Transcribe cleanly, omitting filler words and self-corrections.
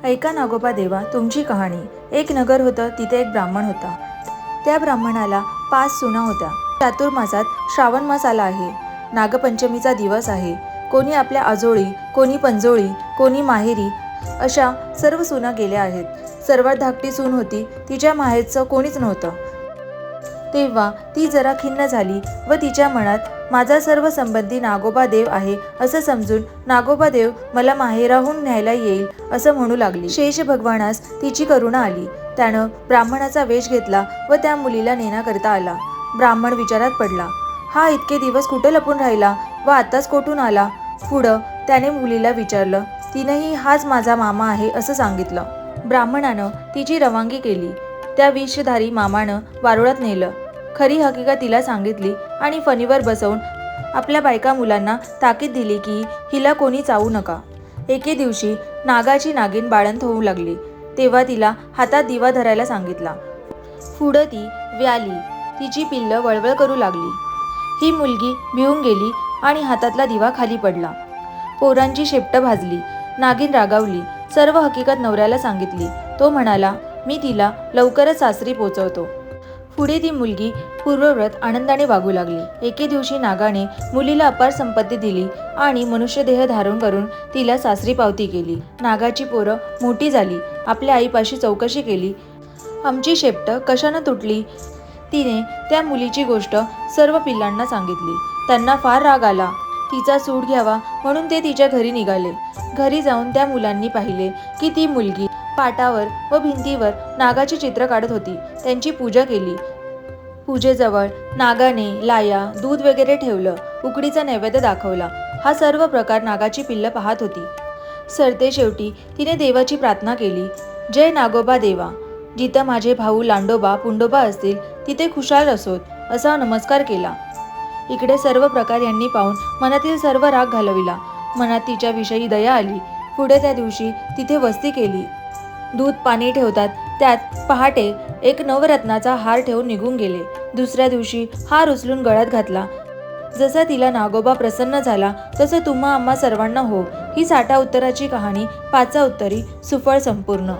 ऐका नागोबा देवा तुमची कहाणी। एक नगर होतं, तिथे एक ब्राह्मण होता। त्या ब्राह्मणाला 5 सुना होत्या। चातुर्मासात श्रावण मास आला आहे, नागपंचमीचा दिवस आहे। कोणी आपल्या आजोळी, कोणी पंजोळी, कोणी माहेरी, अशा सर्व सुना गेल्या आहेत। सर्वात धाकटी सून होती, तिच्या माहेरचं कोणीच नव्हतं। तेव्हा ती जरा खिन्न झाली व तिच्या मनात माझा सर्व संबंधी नागोबा देव आहे असं समजून नागोबा देव मला माहेराहून न्यायला येईल असं म्हणू लागली। शेष भगवानास तिची करुणा आली। त्यानं ब्राह्मणाचा वेश घेतला व त्या मुलीला नेण्याकरता आला। ब्राह्मण विचारात पडला, हा इतके दिवस कुठे लपून राहिला व आताच कोठून आला? पुढं त्याने मुलीला विचारलं, तिनेही हाच माझा मामा आहे असं सांगितलं। ब्राह्मणानं तिची रवानगी केली। त्या विषधारी मामानं वारुळात नेलं, खरी हकीकत तिला सांगितली आणि फणीवर बसवून आपल्या बायका मुलांना ताकीद दिली की हिला कोणी चावू नका। एके दिवशी नागाची नागिन बाळंत होऊ लागली, तेव्हा तिला हातात दिवा धरायला सांगितला। पुढं ती व्याली, तिची पिल्लं वळवळ करू लागली। ही मुलगी भिवून गेली आणि हातातला दिवा खाली पडला। पोरांची शेपटं भाजली। नागिन रागावली, सर्व हकीकत नवऱ्याला सांगितली। तो म्हणाला, मी तिला लवकरच सासरी पोचवतो। पुढे ती मुलगी पूर्वव्रत आनंदाने वागू लागली। एके दिवशी नागाने मुलीला अपार संपत्ती दिली आणि मनुष्यदेह धारण करून तिला सासरी पावती केली। नागाची पोरं मोठी झाली। आपल्या आईपाशी चौकशी केली, आमची शेपटं कशानं तुटली? तिने त्या मुलीची गोष्ट सर्व पिल्लांना सांगितली। त्यांना फार राग आला। तिचा सूड घ्यावा म्हणून ते तिच्या घरी निघाले। घरी जाऊन त्या मुलांनी पाहिले की ती मुलगी पाटावर व भिंतीवर नागाची चित्र काढत होती। त्यांची पूजा केली। पूजेजवळ नागाने लाया, दूध वगैरे ठेवलं, उकडीचा नैवेद्य दाखवला। हा सर्व प्रकार नागाची पिल्लं पाहत होती। सरते शेवटी तिने देवाची प्रार्थना केली, जय नागोबा देवा, जिथं माझे भाऊ लांडोबा पुंडोबा असतील तिथे खुशाल असोत, असा नमस्कार केला। इकडे सर्व प्रकार यांनी पाहून मनातील सर्व राग घालविला। मनात तिच्याविषयी दया आली। पुढे त्या दिवशी तिथे वस्ती केली। दूध पाणी ठेवतात, त्यात पहाटे एक नवरत्नाचा हार ठेवून निघून गेले। दुसऱ्या दिवशी हार उचलून गळ्यात घातला। जसा तिला नागोबा प्रसन्न झाला तसं तुम्हा आम्हा सर्वांना हो। ही साठा उत्तराची कहाणी 5 उत्तरी सुफळ संपूर्ण।